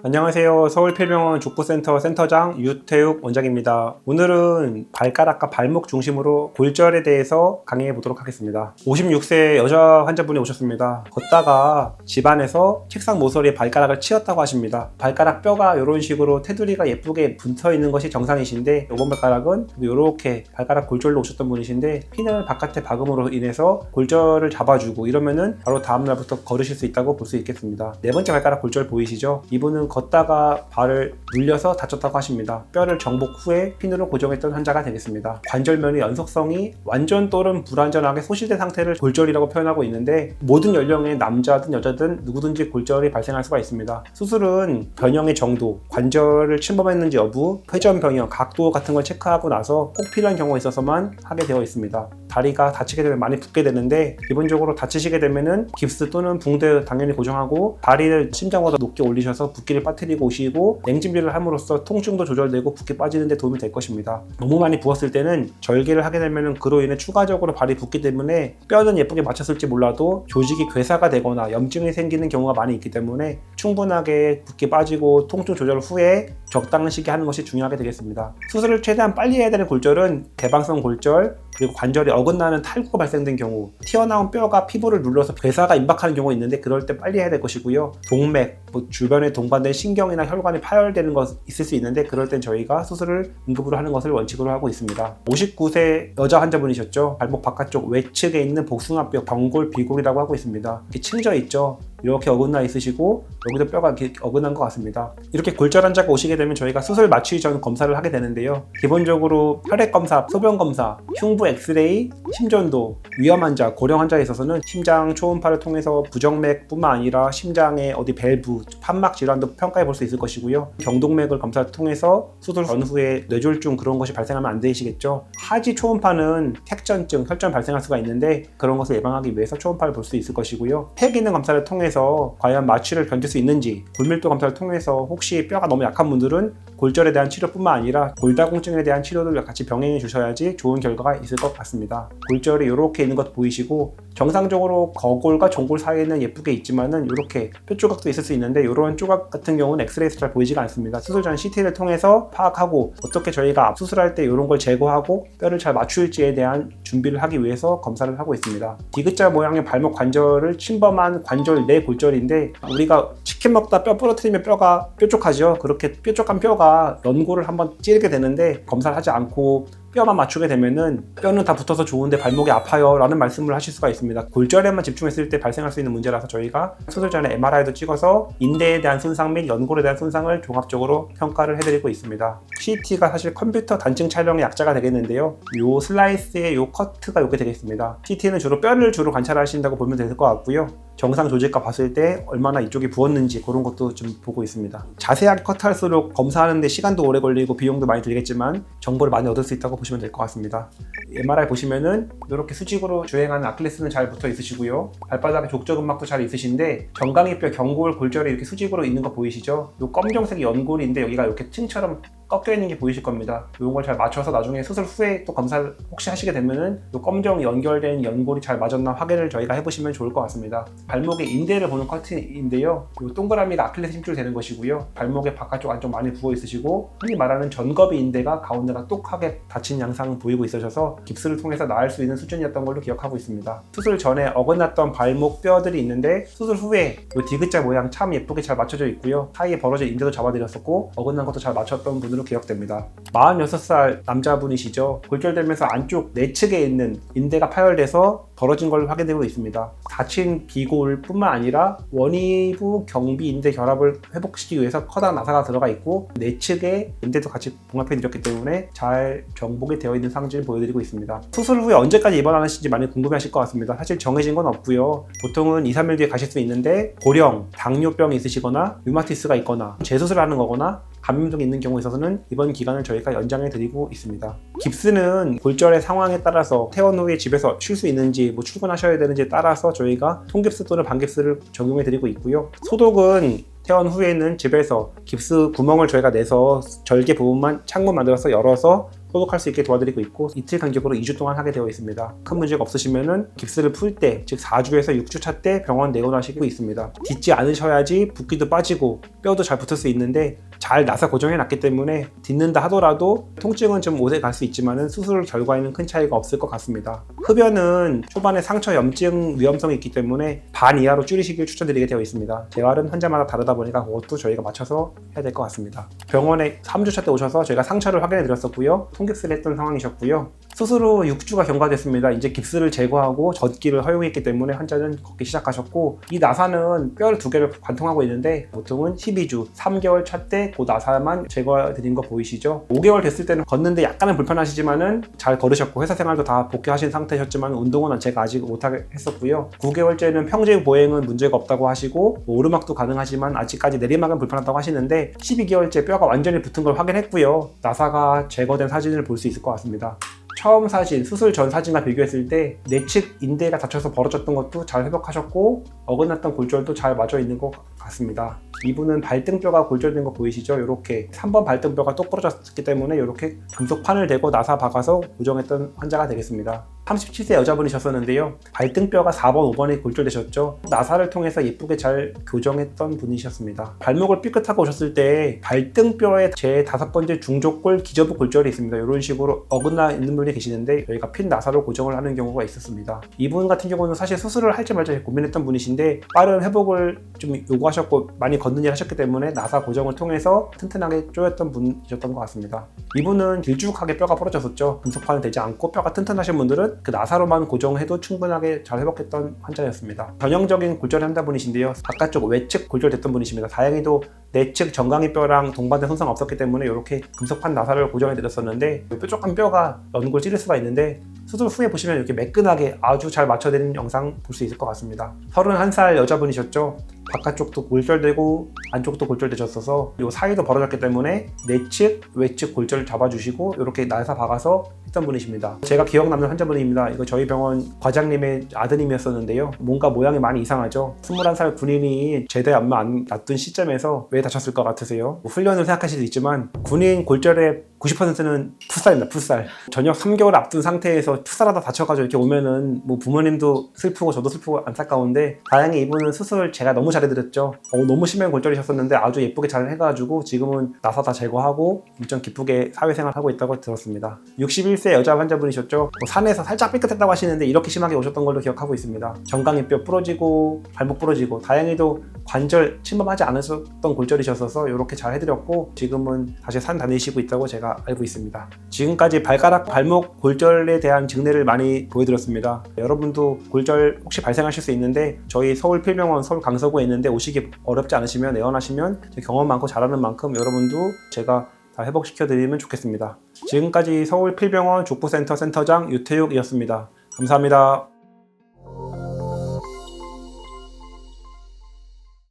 안녕하세요. 서울필병원 족부센터 센터장 유태욱 원장입니다. 오늘은 발가락과 발목 중심으로 골절에 대해서 강의해 보도록 하겠습니다. 56세 여자 환자분이 오셨습니다. 걷다가 집안에서 책상 모서리에 발가락을 치였다고 하십니다. 발가락 뼈가 이런 식으로 테두리가 예쁘게 붙어 있는 것이 정상이신데, 이번 발가락은 이렇게 발가락 골절로 오셨던 분이신데, 핀을 바깥에 박음으로 인해서 골절을 잡아주고 이러면은 바로 다음날부터 걸으실 수 있다고 볼 수 있겠습니다. 네 번째 발가락 골절 보이시죠? 이분은 걷다가 발을 눌려서 다쳤다고 하십니다. 뼈를 정복 후에 핀으로 고정했던 환자가 되겠습니다. 관절면의 연속성이 완전 또는 불완전하게 소실된 상태를 골절이라고 표현하고 있는데, 모든 연령의 남자든 여자든 누구든지 골절이 발생할 수가 있습니다. 수술은 변형의 정도, 관절을 침범했는지 여부, 회전 변형, 각도 같은 걸 체크하고 나서 꼭 필요한 경우에 있어서만 하게 되어 있습니다. 다리가 다치게 되면 많이 붓게 되는데, 기본적으로 다치시게 되면은 깁스 또는 붕대 당연히 고정하고, 다리를 심장보다 높게 올리셔서 붓기를 빠뜨리고 오시고, 냉진비를 함으로써 통증도 조절되고 붓기 빠지는 데 도움이 될 것입니다. 너무 많이 부었을 때는 절개를 하게 되면 그로 인해 추가적으로 발이 붓기 때문에 뼈는 예쁘게 맞췄을지 몰라도 조직이 괴사가 되거나 염증이 생기는 경우가 많이 있기 때문에 충분하게 붓기 빠지고 통증 조절 후에 적당한 시기에 하는 것이 중요하게 되겠습니다. 수술을 최대한 빨리 해야 되는 골절은 개방성 골절, 그리고 관절이 어긋나는 탈구가 발생된 경우, 튀어나온 뼈가 피부를 눌러서 괴사가 임박하는 경우가 있는데, 그럴 때 빨리 해야 될 것이고요. 동맥, 주변에 동반된 신경이나 혈관이 파열되는 것 있을 수 있는데, 그럴 땐 저희가 수술을 응급으로 하는 것을 원칙으로 하고 있습니다. 59세 여자 환자분이셨죠. 발목 바깥쪽 외측에 있는 복숭아뼈, 경골, 비골이라고 하고 있습니다. 이렇게 층져 있죠. 이렇게 어긋나 있으시고 여기도 뼈가 이렇게 어긋난 것 같습니다. 이렇게 골절 환자가 오시게 되면 저희가 수술 마취 전 검사를 하게 되는데요. 기본적으로 혈액 검사, 소변 검사, 흉부 엑스레이, 심전도, 위험 환자, 고령 환자에 있어서는 심장 초음파를 통해서 부정맥뿐만 아니라 심장의 어디 밸브, 판막 질환도 평가해 볼 수 있을 것이고요. 경동맥을 검사를 통해서 수술 전후에 뇌졸중 그런 것이 발생하면 안 되시겠죠. 하지 초음파는 택전증, 혈전 발생할 수가 있는데, 그런 것을 예방하기 위해서 초음파를 볼 수 있을 것이고요. 폐 기능 검사를 통해서 과연 마취를 견딜 수 있는지, 골밀도 검사를 통해서 혹시 뼈가 너무 약한 분들은 골절에 대한 치료뿐만 아니라 골다공증에 대한 치료도 같이 병행해 주셔야지 좋은 결과가 있을 것 같습니다. 골절이 이렇게 있는 것 보이시고, 정상적으로 거골과 종골 사이에는 예쁘게 있지만은 이렇게 뼈 조각도 있을 수 있는데, 이런 조각 같은 경우는 엑스레이에서 잘 보이지가 않습니다. 수술 전 CT를 통해서 파악하고, 어떻게 저희가 수술할 때 이런 걸 제거하고 뼈를 잘 맞출지에 대한 준비를 하기 위해서 검사를 하고 있습니다. 디귿자 모양의 발목 관절을 침범한 관절 내 골절인데, 우리가 치킨 먹다 뼈 부러뜨리면 뼈가 뾰족하죠. 그렇게 뾰족한 뼈가 연골을 한번 찌르게 되는데, 검사를 하지 않고 뼈만 맞추게 되면은 뼈는 다 붙어서 좋은데 발목이 아파요 라는 말씀을 하실 수가 있습니다. 골절에만 집중했을 때 발생할 수 있는 문제라서 저희가 수술 전에 MRI도 찍어서 인대에 대한 손상 및 연골에 대한 손상을 종합적으로 평가를 해드리고 있습니다. CT가 사실 컴퓨터 단층 촬영의 약자가 되겠는데요. 요 슬라이스의 요 커트가 요게 되겠습니다. CT는 주로 뼈를 관찰하신다고 보면 될 것 같고요. 정상 조직과 봤을 때 얼마나 이쪽이 부었는지 그런 것도 좀 보고 있습니다. 자세하게 컷할수록 검사하는데 시간도 오래 걸리고 비용도 많이 들겠지만 정보를 많이 얻을 수 있다고 보시면 될 것 같습니다. MRI 보시면은 이렇게 수직으로 주행하는 아킬레스는 잘 붙어 있으시고요. 발바닥에 족저근막도 잘 있으신데, 정강이뼈, 경골, 골절이 이렇게 수직으로 있는 거 보이시죠? 이 검정색 연골인데 여기가 이렇게 층처럼 꺾여 있는 게 보이실 겁니다. 이런 걸 잘 맞춰서 나중에 수술 후에 또 검사를 혹시 하시게 되면은 이 검정 연결된 연골이 잘 맞았나 확인을 저희가 해보시면 좋을 것 같습니다. 발목의 인대를 보는 커트인데요. 이 동그라미가 아킬레스 힘줄 되는 것이고요. 발목의 바깥쪽 안쪽 많이 부어 있으시고, 흔히 말하는 전거비 인대가 가운데가 똑하게 닫힌 양상 보이고 있으셔서 깁스를 통해서 나을 수 있는 수준이었던 걸로 기억하고 있습니다. 수술 전에 어긋났던 발목 뼈들이 있는데, 수술 후에 이 디귿자 모양 참 예쁘게 잘 맞춰져 있고요. 사이에 벌어진 인대도 잡아드렸었고, 어긋난 것도 잘 맞췄던 분으로 기억됩니다. 46살 남자분이시죠. 골절되면서 안쪽 내측에 있는 인대가 파열돼서 벌어진 걸 확인되고 있습니다. 다친 비골 뿐만 아니라 원위부 경비 인대 결합을 회복시키기 위해서 커다란 나사가 들어가 있고, 내측에 인대도 같이 봉합해 드렸기 때문에 잘 정복이 되어 있는 상징을 보여드리고 있습니다. 수술 후에 언제까지 입원하시는지 많이 궁금해하실 것 같습니다. 사실 정해진 건 없고요. 보통은 2-3일 뒤에 가실 수 있는데, 고령, 당뇨병이 있으시거나 류마티스가 있거나 재수술을 하는 거거나 감염 등이 있는 경우에 있어서는 이번 기간을 저희가 연장해 드리고 있습니다. 깁스는 골절의 상황에 따라서 퇴원 후에 집에서 쉴 수 있는지, 출근하셔야 되는지에 따라서 저희가 통깁스 또는 반깁스를 적용해 드리고 있고요. 소독은 퇴원 후에는 집에서 깁스 구멍을 저희가 내서 절개 부분만 창문 만들어서 열어서 소독할 수 있게 도와드리고 있고 이틀 간격으로 2주 동안 하게 되어 있습니다. 큰 문제가 없으시면은 깁스를 풀 때, 즉 4주에서 6주 차 때 병원 내원하시고 있습니다. 딛지 않으셔야지 붓기도 빠지고 뼈도 잘 붙을 수 있는데 잘 나사 고정해 놨기 때문에 딛는다 하더라도 통증은 좀 오래 갈 수 있지만은 수술 결과에는 큰 차이가 없을 것 같습니다. 흡연은 초반에 상처 염증 위험성이 있기 때문에 반 이하로 줄이시길 추천드리게 되어 있습니다. 재활은 환자마다 다르다 보니까 그것도 저희가 맞춰서 해야 될 것 같습니다. 병원에 3주차 때 오셔서 저희가 상처를 확인해 드렸었고요. 통깁스를 했던 상황이셨고요. 수술 후 6주가 경과됐습니다. 이제 깁스를 제거하고 젖기를 허용했기 때문에 환자는 걷기 시작하셨고, 이 나사는 뼈를 2개를 관통하고 있는데 보통은 12주, 3개월 차 때 그 나사만 제거해드린 거 보이시죠? 5개월 됐을 때는 걷는데 약간은 불편하시지만은 잘 걸으셨고 회사 생활도 다 복귀하신 상태셨지만 운동은 제가 아직 못하게 했었고요. 9개월째는 평지 보행은 문제가 없다고 하시고 오르막도 가능하지만 아직까지 내리막은 불편하다고 하시는데 12개월째 뼈가 완전히 붙은 걸 확인했고요. 나사가 제거된 사진을 볼 수 있을 것 같습니다. 처음 사진, 수술 전 사진과 비교했을 때 내측 인대가 다쳐서 벌어졌던 것도 잘 회복하셨고 어긋났던 골절도 잘 맞아 있는 것 같습니다. 이분은 발등뼈가 골절된 거 보이시죠? 이렇게 3번 발등뼈가 똑 부러졌기 때문에 이렇게 금속판을 대고 나사 박아서 고정했던 환자가 되겠습니다. 37세 여자분이셨었는데요. 발등뼈가 4번, 5번에 골절되셨죠. 나사를 통해서 예쁘게 잘 교정했던 분이셨습니다. 발목을 삐끗하고 오셨을 때 발등뼈에 제 5번째 중족골 기저부 골절이 있습니다. 이런 식으로 어긋나 있는 분이 계시는데 저희가 핀 나사로 고정을 하는 경우가 있었습니다. 이분 같은 경우는 사실 수술을 할지 말지 고민했던 분이신데 빠른 회복을 좀 요구하셨고 많이 걷는 일 하셨기 때문에 나사 고정을 통해서 튼튼하게 쪼였던 분이셨던 것 같습니다. 이분은 길쭉하게 뼈가 부러졌었죠. 금속판은 되지 않고 뼈가 튼튼하신 분들은 그 나사로만 고정해도 충분하게 잘 회복했던 환자였습니다. 전형적인 골절 환자분이신데요. 바깥쪽 외측 골절됐던 분이십니다. 다행히도 내측 정강이뼈랑 동반된 손상 없었기 때문에 이렇게 금속판 나사를 고정해 드렸었는데 뾰족한 뼈가 연골 찌를 수가 있는데 수술 후에 보시면 이렇게 매끈하게 아주 잘 맞춰드린 영상 볼 수 있을 것 같습니다. 31살 여자분이셨죠. 바깥쪽도 골절되고 안쪽도 골절되셨어서 이 사이도 벌어졌기 때문에 내측, 외측 골절을 잡아주시고 이렇게 나사 박아서 했던 분이십니다. 제가 기억 남는 환자분입니다. 이거 저희 병원 과장님의 아드님이었었는데요. 뭔가 모양이 많이 이상하죠. 21살 군인이 제대 얼마 안 놔둔 시점에서 왜 다쳤을 것 같으세요? 훈련을 생각하실 수 있지만 군인 골절의 90%는 풋살입니다. 풋살. 전역 3개월 앞둔 상태에서 풋살하다 다쳐가지고 이렇게 오면은 뭐 부모님도 슬프고 저도 슬프고 안타까운데 다행히 이분은 수술 제가 너무 잘해드렸죠. 너무 심한 골절이셨었는데 아주 예쁘게 잘 해가지고 지금은 나사 다 제거하고 엄청 기쁘게 사회생활 하고 있다고 들었습니다. 61세 여자 환자분이셨죠. 뭐 산에서 살짝 삐끗했다고 하시는데 이렇게 심하게 오셨던 걸로 기억하고 있습니다. 정강이뼈 부러지고 발목 부러지고 다행히도 관절 침범하지 않으셨던 골절이셨어서 이렇게 잘 해드렸고 지금은 다시 산 다니시고 있다고 제가 알고 있습니다. 지금까지 발가락, 발목 골절에 대한 증례를 많이 보여드렸습니다. 여러분도 골절 혹시 발생하실 수 있는데 저희 서울필병원 서울 강서구에 있는데 오시기 어렵지 않으시면 내원하시면 경험 많고 잘하는 만큼 여러분도 제가 다 회복시켜드리면 좋겠습니다. 지금까지 서울필병원 족부센터 센터장 유태욱이었습니다. 감사합니다.